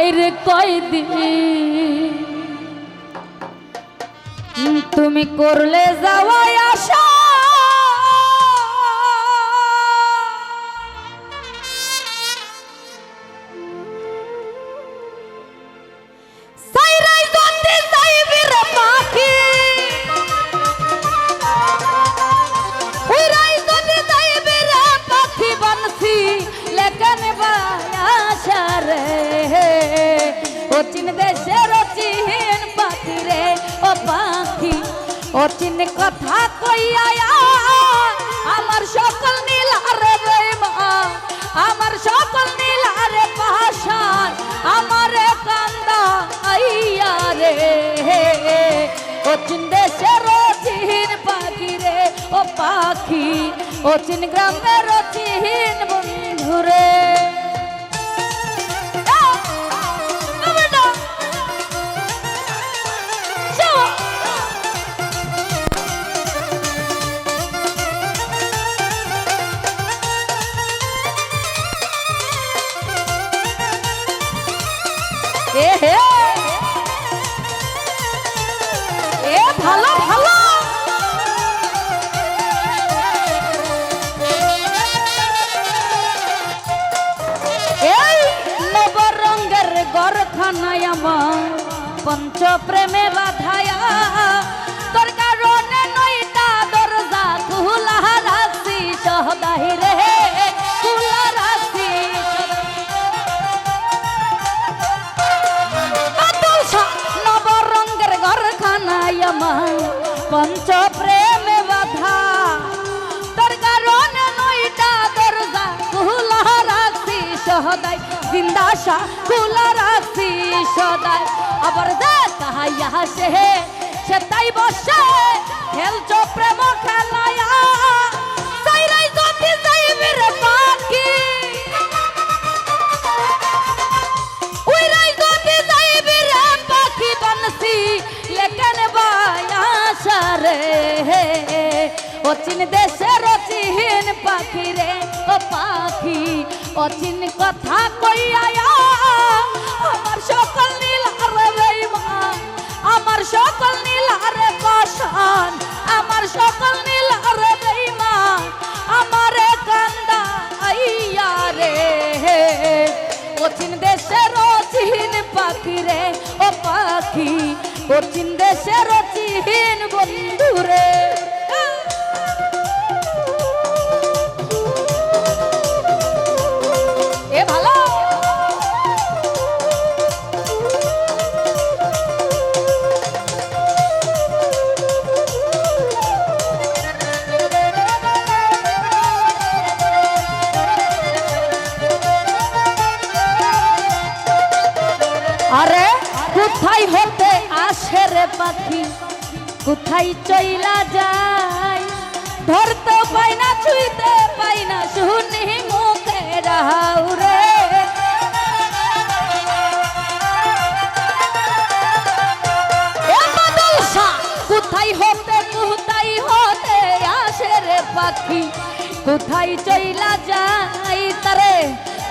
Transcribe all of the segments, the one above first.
হাইরে কয়দিন তুমি করলে যাওয়াই আশা অচিন কথা কইয়া আমার সকল নীলারে বেমা আমার সকল নীলারে পাশান আমারে কান্দা আইয়া রে অচিন দেশের অচিন পাখি রে ও পাখি অচিন গ্রামের অচিন বন্ধুরে ভালো ভালো এই নবরঙ্গের গরখানায় আমার পঞ্চ প্রেমে বাধায়া তোর কারণে নইটা দরজা খুলা রাখছি সহদাই রে খুলা রাখছি নবরঙ্গের ঘরখানায় আমার পঞ্চ প্রেমে বাধা তোর কারণে নইটা দরজা খুলা রাখছি সহদাই জিন্দাশা খুলা রাখছি সদাই আবার যে তাহাইয়া সে তাই বসে খেলছো প্রেম খেলায়া সাইরাই যদি যাইবি রে পাখি উইরাই যদি যাইবি রে পাখি বনসি লেকেন বায়াসা রে অচিন দেশের অচিন পাখি রে ও পাখি অচিন কথা কইয়া আমার সকল নীলারে বেঈমান আমার সকল নীলারে পাশান আমার সকল নীলারে বেঈমান আমারে কান্দা আইয়া রে অচিন দেশের অচিন পাখি রে ও পাখি অচিন দেশের অচিন বন্ধু রে এ ভালো আরে কোথায় হতে আসে রে পাখি কোথায় চইলা যায় ধরতে পাই না ছুঁইতে পাই না শুনি মুখে রাও রে কোথায় হতে আসে রে পাখি কোথায় চইলা যায় তারে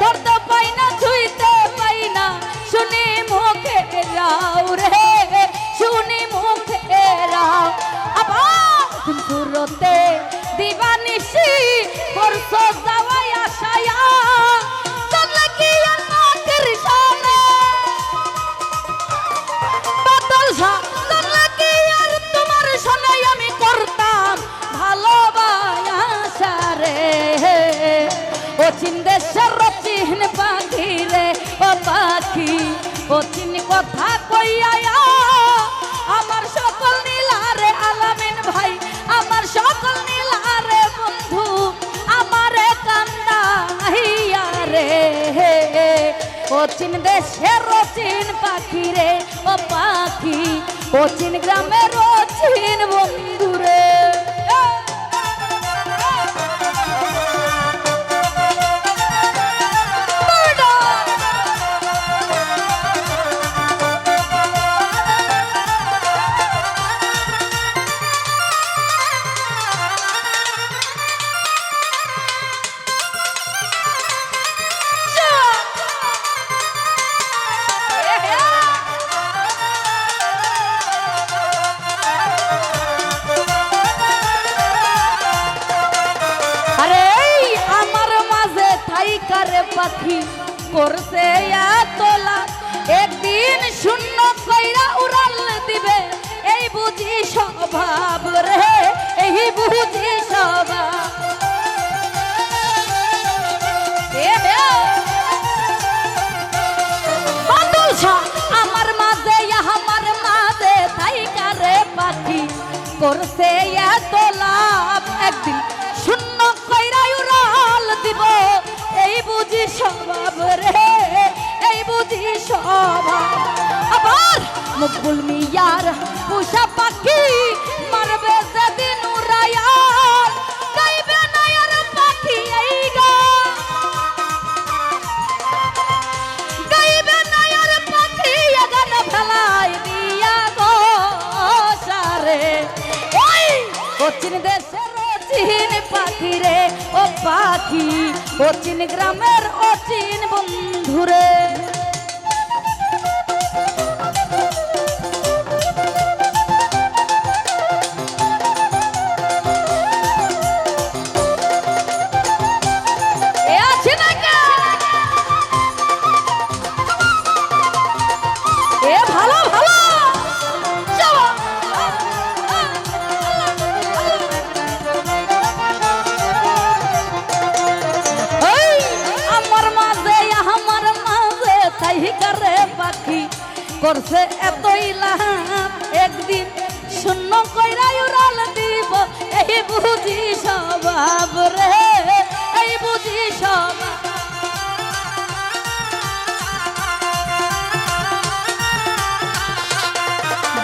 ধরতে পাই না ছুঁইতে পাই না শুনি মুখে রাও রে শুনি মুখে রাও আবার সুরতে দিবানিশি করছো যাওয়াই আশায়া চলে কি আমার সামনে বাদল শাহ চলে কি আর তোমার শোনে আমি করতাম ভালোবাসা রে অচিন দেশের অচিন পাখি রে ও পাখি অচিন কথা কইয়া আমার সকল নীলারে আলামিন ভাই আমার সকল নীলারে বন্ধু আমারে কান্দা আইয়া রে অচিন দেশের অচিন পাখি রে ও পাখি অচিন গ্রামের অচিন বন্ধু রে পাখি করছে তোলা একদিন শূন্য কইরা উড়াল দিবে এই বুঝি স্বভাব রে এই বুঝি স্বভাব আমার মাঝে আমার মাঝে থাইকা রে পাখি করছে এত লাভ একদিন শূন্য কইরা উড়াল দিব এই বুঝি স্বভাব রে এই বুঝি স্বভাব আবার মকবুল মিয়ার পোষা পাখি মারবে যেদিন উড়াইয়ার গাইবে না আর পাখি এই গান গাইবে না আর পাখি গান ফেলাই দিয়া গো সারে ওই কোচিন দেশের অচিন পাখি রে ও পাখি অচিন গ্রামের অচিন বন্ধুরে করছে এতই লাভ একদিন শূন্য কইরা উড়াল দিব এই বুঝি স্বভাব রে এই বুঝি স্বভাব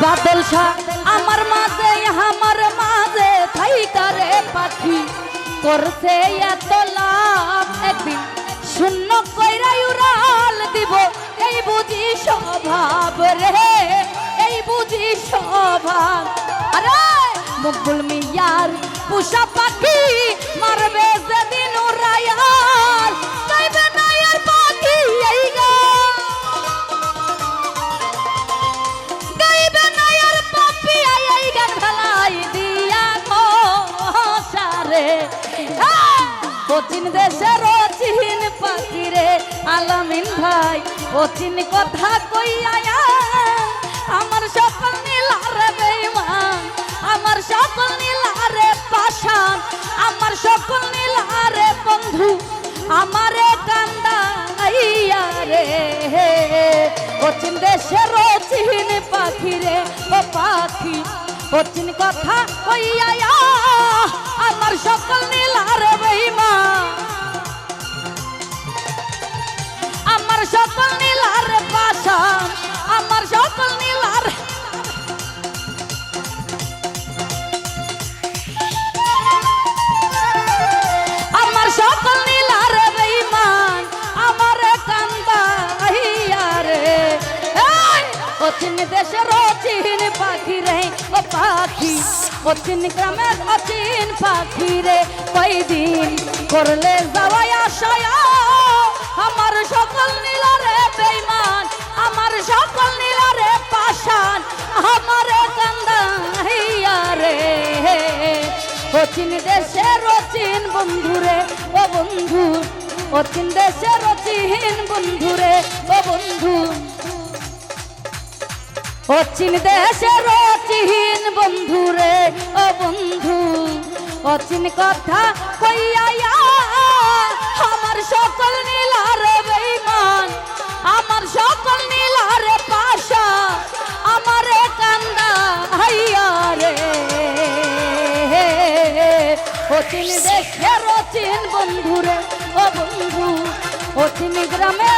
বাদল শাহ আমার মাঝে থাইকা রে পাখি করছে এত লাভ একদিন শূন্য কইরা উড়াল দিব এই বুঝি স্বভাব রে এই বুঝি স্বভাব আরে মকবুল মিয়ার পোষা পাখি মারবে যেদিন উড়াইয়ার গাইবে না আর পাখি এই গান গাইবে না আর পাপি এই গান ভেলাই দিয়া গো সারে অচিন দেশের অচিন পাখি রে আলামিন ভাই অচিন কথা কইয়া আমার সকল নীলারে বেঈমান আমার সকল নীলারে পাষাণ আমার সকল নীলারে বন্ধু আমারে কান্দাইয়া রে অচিন দেশের অচিন পাখি রে ও পাখি অচিন কথা কইয়া আমার সকল নীলারে বেঈমান আমার সকল নীলার পাষাণ আমার সকল নীলার আমার সকল নীলার বেঈমান আমার কান্দাইয়া রে অচিন দেশের অচিন পাখি রে ও পাখি অচিন গ্রামের অচিন পাখি রে কয়দিন করলে যাওয়াই আশায় আমার সকল নীলারে বেঈমান আমার সকল নীলারে পাষাণ আমার কান্দাইয়া রে অচিন দেশের অচিন বন্ধুরে ও বন্ধু অচিন দেশের অচিন বন্ধুরে ও বন্ধু অচিন দেশের অচিন বন্ধুরে ও বন্ধু অচিন কথা কইয়া আমার সকল নীলারে বেঈমান আমার সকল নীলারে পাষাণ আমারে কান্দাইয়া রে অচিন দেশের অচিন বন্ধুরে ও বন্ধু অচিন গ্রামে